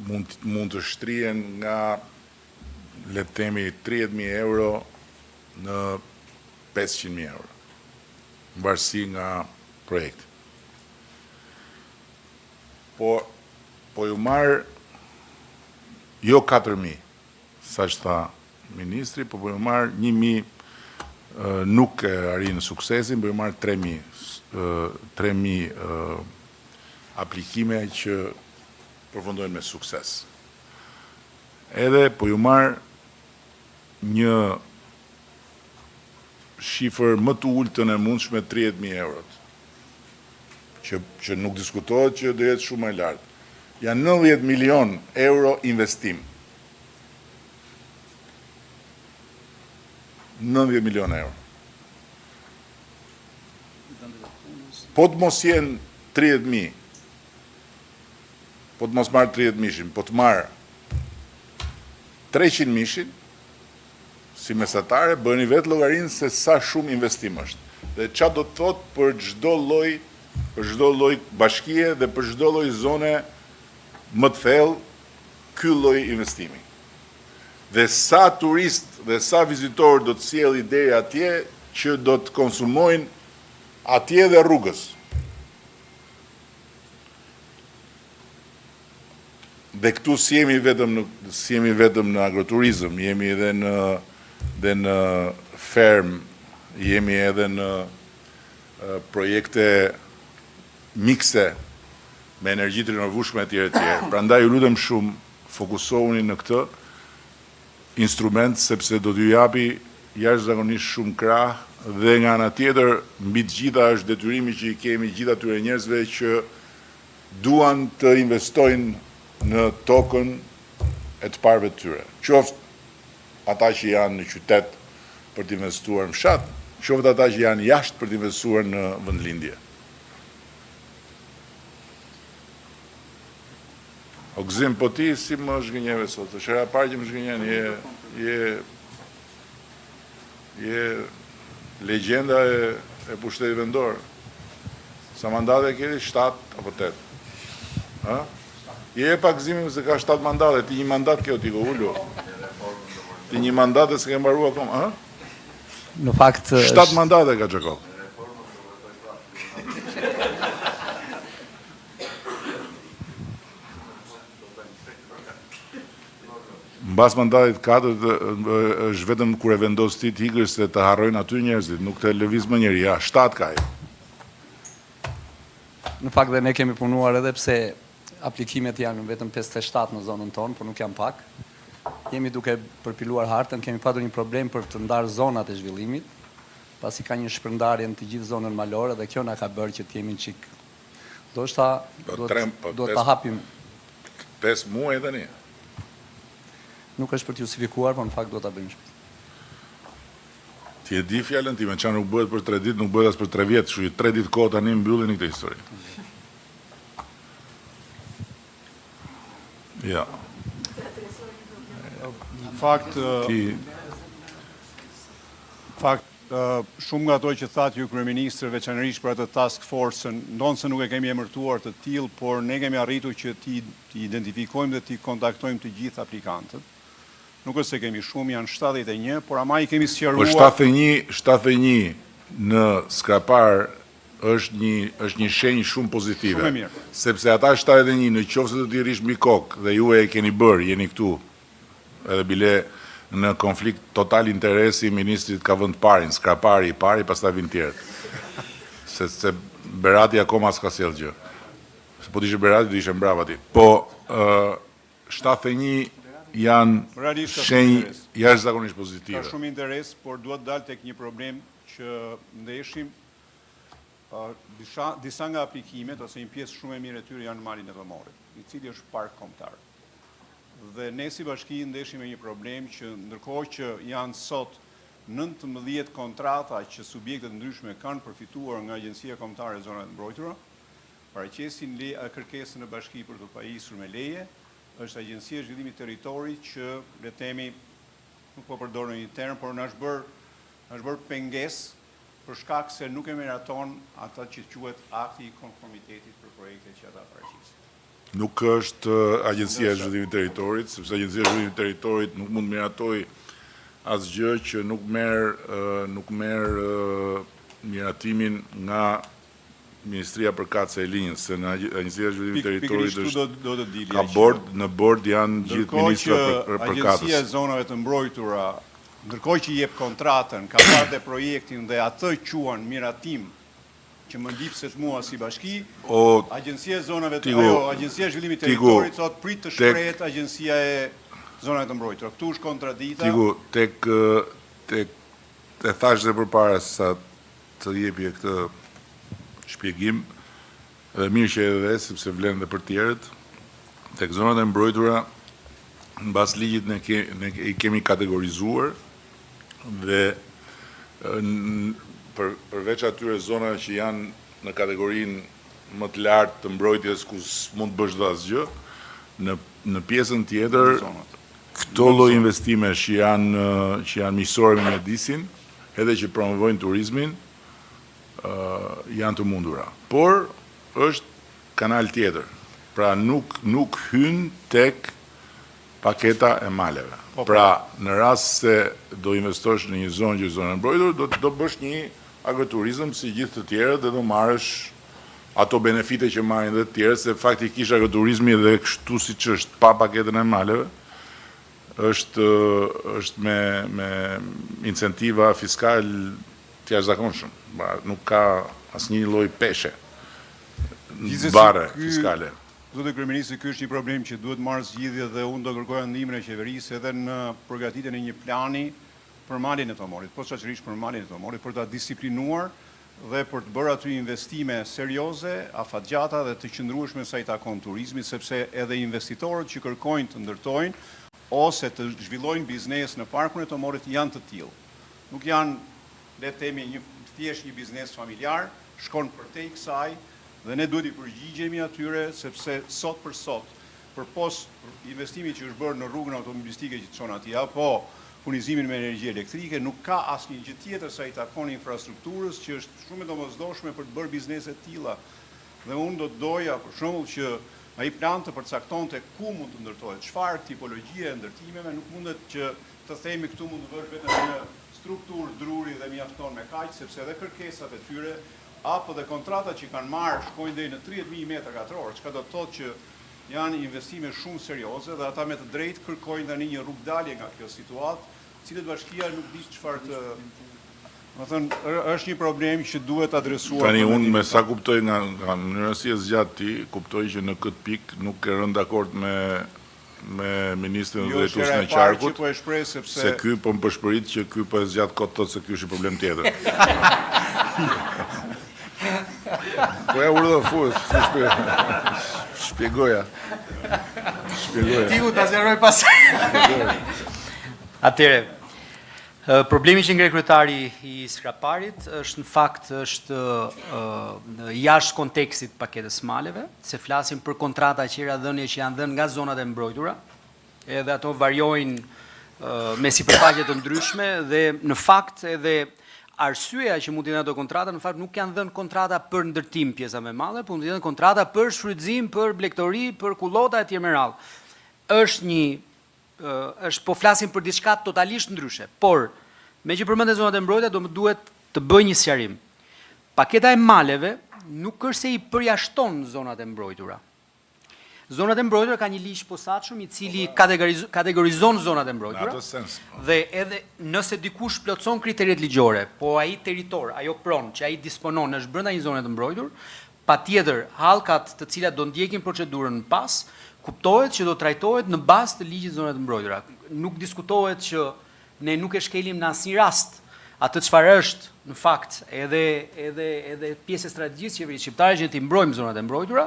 mund të shtrihen nga, le të themi, 30.000 euro në 500.000 euro, në varësi nga projekti. Po ju marë, jo 4.000, sa që tha ministri, po ju marë 1.000, nuk e arri në suksesin, po ju marë 3.000 aplikime që përfundojnë me sukses. Edhe po ju marë një shifër më të ultën e mundshme 30.000 eurot, që nuk diskutohet që do jetë shumë e lartë. Janë 90 milion euro investim. 90 milion euro. Po të mos jenë 30.000, po të mos marë 30 mishin, po të marë 300 mishin, si mesatare, bëni vetë llogarinë se sa shumë investim është. Dhe qa do të thotë për çdo lloj bashkie dhe për çdo lloj zone më të thellë ky lloj investimi. Dhe sa turist dhe sa vizitor do të sjellë deri atje që do të konsumojnë atje dhe rrugës. Dhe këtu si jemi vetëm në agroturizëm, jemi edhe në ferm, jemi edhe në projekte mikse me energji të rinovueshme e tjera. Prandaj ju lutem shumë, fokusohuni në këtë instrument, sepse do t'ju japi jashtëzakonisht shumë krah, dhe nga ana tjetër, mbi të gjitha është detyrimi që i kemi gjithë atyre njerëzve që duan të investojnë në tokën e të parëve të tyre. Qoftë ata që janë në qytet për të investuar në fshat, qoftë ata që janë jashtë për të investuar në vendlindje. O Gzim, po ti si më zhgënjeve sot? Është hera e parë që më zhgënjen, je legjenda e pushtetit vendor. Sa mandate keni? 7 apo 8? Ha? Je e pak Gzimi se ka 7 mandate, ti një mandat kjo ti ko ullu. Ti një mandate se ke mbaru akoma, ha? Në fakt 7 mandate ka Xhakov. Mbas mandatit 4 është vetëm kur e vendos ti të ikësh se të harrojnë aty njerëzit, nuk të lëviz më njëri, ja, 7 ka. Në fakt dhe ne kemi punuar edhe pse aplikimet janë vetëm 57 në zonën tonë, por nuk janë pak. Jemi duke përpiluar hartën, kemi patur një problem për të ndarë zonat e zhvillimit, pasi ka një shpërndarje në të gjithë zonën malore dhe kjo na ka bërë që të jemi çik. Do të hapim 5 muaj tani. Nuk është për të justifikuar, por në fakt do ta bëjmë shpejt. Ti e di fjalën time, çka nuk bëhet për 3 ditë, nuk bëhet as për 3 vjet, kështu që 3 ditë kohë tani mbyllin këtë histori. Ja. Fakt, shumë nga ato që thatë ju kryeministër, veçanërisht për atë task force-ën, ndonë se nuk e kemi emërtuar të tillë, por ne kemi arritur që ti identifikojmë dhe ti kontaktojmë të gjithë aplikantët. Nuk është se kemi shumë, janë 71, por ama i kemi sqaruar. Po 71 në Skrapar është një shenjë shumë pozitive. Shumë e mirë. Sepse ata 71 në qoftë se do t'i rish mbi kokë dhe ju e keni bërë, jeni këtu, edhe bile në konflikt total interesi, ministrit ka vënd parin, Skrapari i pari, pastaj vin tjerët. Se Berati akoma s'ka sjell gjë. Se po t'ishe Berati, do ishe mbrapa ti. Po 71 janë shenjë jashtëzakonisht pozitive. Ka shumë interes, por duhet dalë tek një problem që ndeshim disa nga aplikimet, ose një pjesë shumë e mirë e tyre janë në malin e Tomorit, i cili është park kombëtar. Dhe ne si bashki ndeshim me një problem që ndërkohë që janë sot 19 kontrata që subjektet ndryshme kanë përfituar nga Agjencia Kombëtare e Zonave të Mbrojtura, paraqesin kërkesën e bashki për të pajisur me leje, është Agjencia e Zhvillimit Territorit që, le të themi, nuk po përdor në një term, por na është bërë pengesë për shkak se nuk e meraton ata që quhet akti i konformitetit për projektet që ata paraqisin. Nuk është Agjencia e Zhvillimit të Territorit, sepse Agjencia e Zhvillimit të Territorit nuk mund miratoj asgjë që nuk merr miratimin nga Ministria përkatëse e linjës, se në Agjencia e Zhvillimit të Territorit është ka bord, në bord janë gjithë ministra përkatës. Agjencia e Zonave të Mbrojtura, ndërkohë që jep kontratën, ka parë dhe projektin dhe atë quan miratim që më ndipset mua si bashki, Agjencia e Zonave të Agjencia e Zhvillimit të Territorit thot prit të shprehet Agjencia e Zonave të Mbrojtura. Këtu është kontradita. Tigu, e thash dhe përpara sa të jepje këtë shpjegim, dhe mirë që edhe sepse vlen dhe për tjerët, tek zonat e mbrojtura, në bas ligjit ne i kemi kategorizuar dhe përveç atyre zonave që janë në kategorinë më të lartë të mbrojtjes ku mund të bësh dhe asgjë, në pjesën tjetër, këto lloj investimesh që janë miqësore me mjedisin, edhe që promovojnë turizmin, janë të mundura. Por, është kanal tjetër. Pra nuk hyn tek paketa e maleve. Pra, në rast se do investosh në një zonë që zonë e mbrojtur, do bësh një agroturizëm si gjithë të tjerët dhe do marrësh ato benefite që marrin dhe të tjerët, se faktikisht agroturizmi dhe kështu si që është pa paketën e maleve, është me incentiva fiskal të jashtëzakonshëm. Nuk ka asnjë lloj peshe bare fiskale. Zotë Kryeministri, ky është një problem që duhet marrë zgjidhje dhe unë do kërkoja ndihmën e qeverisë edhe në përgatitjen e një plani për malin e Tomorit, posaçërisht për malin e Tomorit, për ta disiplinuar dhe për të bërë aty investime serioze, afatgjata dhe të qëndrueshme sa i takon turizmit, sepse edhe investitorët që kërkojnë të ndërtojnë ose të zhvillojnë biznes në parkun e Tomorit janë të tillë. Nuk janë, le të themi, thjesht një biznes familjar, shkon përtej kësaj dhe ne duhet i përgjigjemi atyre, sepse sot për sot, përpos investimit që është bërë në rrugën automobilistike që të çon atij, apo furnizimin me energji elektrike, nuk ka asnjë gjë tjetër sa i takon infrastrukturës që është shumë e domosdoshme për të bërë biznese të tilla. Dhe unë do të doja, për shembull, që ai plan të përcaktonte ku mund të ndërtohet, çfarë tipologjie e ndërtimeve, nuk mundet që të themi këtu mund të bësh vetëm një strukturë druri dhe mjafton me kaq, sepse edhe kërkesat e tyre apo dhe kontratat që kanë marrë shkojnë deri në 30.000 metra katror, çka do të thotë që janë investime shumë serioze dhe ata me të drejtë kërkojnë tani një rrugdalje nga kjo situatë, cilët bashkia nuk di çfarë të. Do thënë, është një problem që duhet adresuar. Tani unë me sa kuptoj nga mënyra si e zgjat ti, kuptoj që në këtë pikë nuk e rënë dakord me ministrin dhe drejtuesin e qarkut, se ky po më përshpërit që ky po e zgjat kot thotë se ky është problem tjetër. Po ja urdhë fus, shpjegoja. Tigu ta zgjeroj pas. Atëre, problemi që ngre kryetari i Skraparit është në fakt jashtë kontekstit paketës maleve, se flasim për kontrata qera dhënie që janë dhënë nga zonat e mbrojtura, edhe ato varjojnë me sipërfaqe të ndryshme dhe në fakt edhe arsyeja që mund të jenë ato kontrata në fakt nuk janë dhënë kontrata për ndërtim pjesa më e madhe, por mund të jenë kontrata për shfrytëzim, për blegtori, për kullota etj. Me radhë. Po flasim për diçka totalisht ndryshe, por me që përmendet zonat e mbrojtura duhet të bëj një sqarim. Paketa e maleve nuk është se i përjashton zonat e mbrojtura. Zonat e mbrojtura ka një ligj posaçëm i cili kategorizon zonat e mbrojtura. Dhe edhe nëse dikush plotson kriteret ligjore, po ai territor, ajo pronë që ai disponon është brenda një zone të mbrojtur, patjetër hallkat të cilat do ndjekin procedurën pas, kuptohet që do trajtohet në bazë të ligjit zonave të mbrojtura. Nuk diskutohet që ne nuk e shkelim në asnjë rast atë çfarë është në fakt edhe pjesë e strategjisë qeverisë shqiptare që ti mbrojmë zonat e mbrojtura,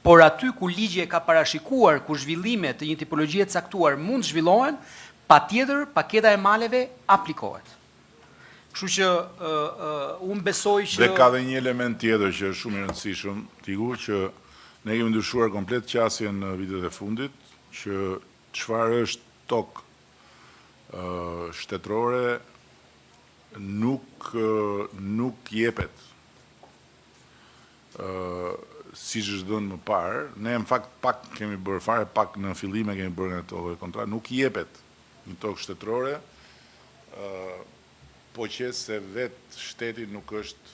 por aty ku ligji e ka parashikuar ku zhvillime të një tipologjie të caktuar mund zhvillohen, patjetër paketa e maleve aplikohet. Kështu që unë besoj që Dhe ka dhe një element tjetër që është shumë i rëndësishëm, Tigu, që ne kemi ndryshuar komplet qasjen në vitet e fundit, që çfarë është tokë shtetërore nuk jepet siç është dhënë më parë, ne në fakt pak kemi bërë fare, pak në fillime kemi bërë nga tokë kontra, nuk i jepet një tokë shtetërore, po që se vetë shteti nuk është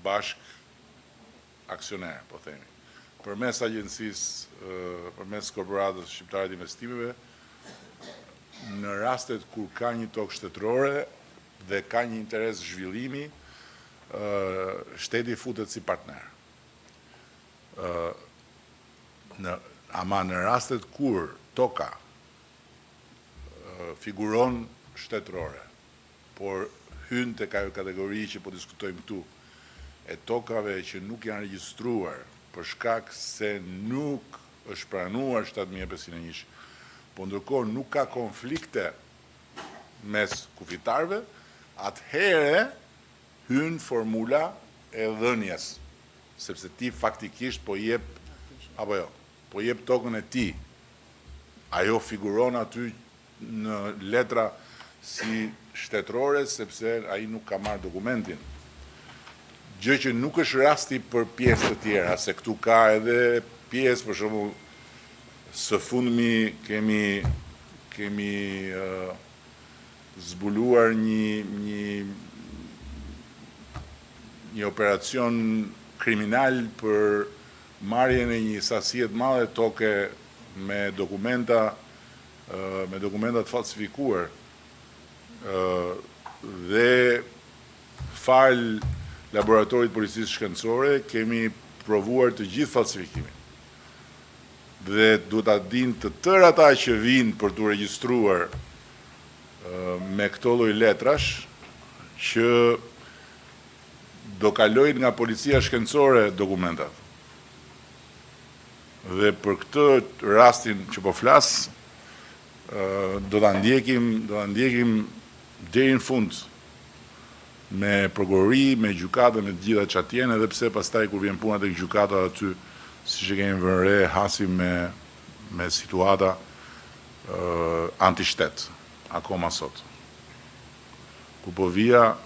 bashk aksioner, po themi. Përmes agjencisë, përmes korporatës shqiptare të investimeve, në rastet kur ka një tokë shtetërore dhe ka një interes zhvillimi, shteti futet si partner. Ama në rastet kur toka figuron shtetërore, por hyn te ka kategori që po diskutojmë këtu, e tokave që nuk janë regjistruar për shkak se nuk është pranuar 7501, po ndërkohë nuk ka konflikte mes kufitarëve, atëhere hyn formula e dhënjes, sepse ti faktikisht po jep tokën e ti. Ajo figuron aty në letra si shtetërore, sepse ai nuk ka marrë dokumentin. Gjë që nuk është rasti për pjesë të tjera, se këtu ka edhe pjesë, për shembull, së fundmi kemi zbuluar një operacion kriminal për marrjen e një sasie të madhe toke me dokumenta të falsifikuar dhe fal laboratorit policisë shkencore kemi provuar të gjithë falsifikimin. Dhe duhet ta dinë të tërë ata që vinë për të regjistruar me këto lloj letrash që do kalojnë nga policia shkencore dokumentat. Dhe për këtë rastin që po flas, do ta ndjekim deri në fund me prokurori, me gjykatën e të gjitha që atjen, edhe pse pastaj kur vjen puna tek gjykata aty, siç e kemi vënë re, hasim me situata antishtet, akoma sot. Ku po vija,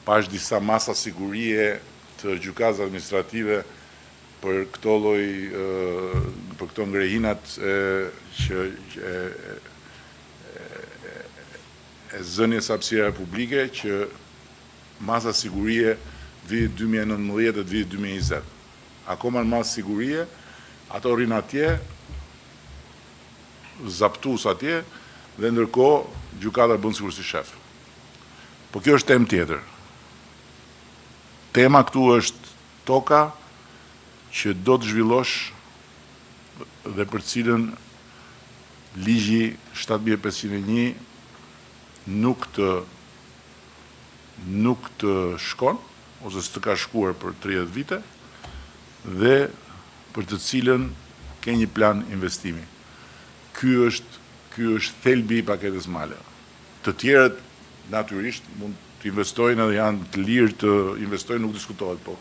pash disa masa sigurie të gjykatës administrative për këto lloj, për këto ngrehinat që e zënjes hapësira publike, që masa sigurie vitit 2019 dhe vitit 2020. Akoma në masë sigurie, ato rrinë atje, zaptus atje, dhe ndërkohë gjykata bën sikur si shef. Po kjo është temë tjetër. Tema këtu është toka që do të zhvillosh dhe për cilën ligji 7501 nuk të shkon, ose s'të ka shkuar për 30 vite, dhe për të cilën ke një plan investimi. Ky është thelbi i paketës male. Të tjerët natyrisht mund të investojnë edhe janë të lirë të investojnë, nuk diskutohet, po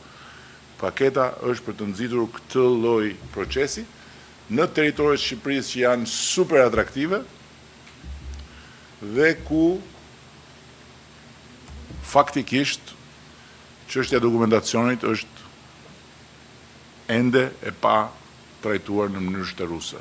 paketa është për të nxitur këtë lloj procesi në territoret e Shqipërisë që janë super atraktive dhe ku faktikisht çështja e dokumentacionit është ende e pa trajtuar në mënyrë shtërruese.